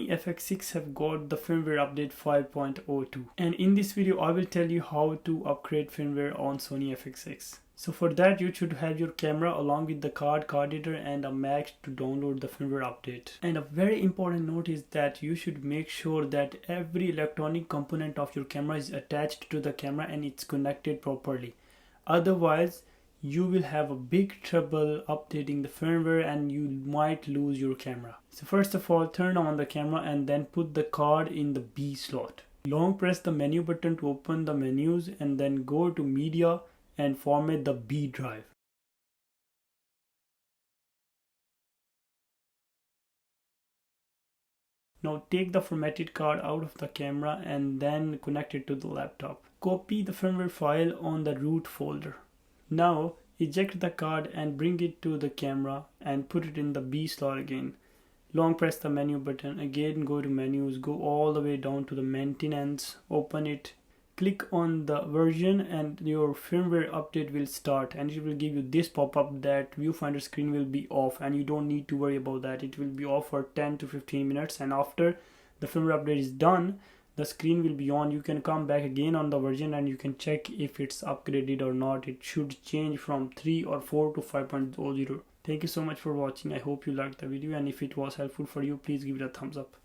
Sony FX6 have got the firmware update 5.02, and in this video I will tell you how to upgrade firmware on Sony FX6. So for that you should have your camera along with the card reader and a Mac to download the firmware update. And a very important note is that you should make sure that every electronic component of your camera is attached to the camera and it's connected properly. Otherwise you will have a big trouble updating the firmware and you might lose your camera. So first of all, turn on the camera and then put the card in the B slot. Long press the menu button to open the menus and then go to media and format the B drive. Now take the formatted card out of the camera and then connect it to the laptop. Copy the firmware file on the root folder. Now eject the card and bring it to the camera and put it in the B slot again. Long press the menu button, again go to menus, go all the way down to the maintenance, open it, click on the version and your firmware update will start, and it will give you this pop-up that viewfinder screen will be off, and you don't need to worry about that. It will be off for 10 to 15 minutes, and after the firmware update is done, the screen will be on. You can come back again on the version and you can check if it's upgraded or not. It should change from 3 or 4 to 5.00. Thank you so much for watching. I hope you liked the video, and if it was helpful for you, please give it a thumbs up.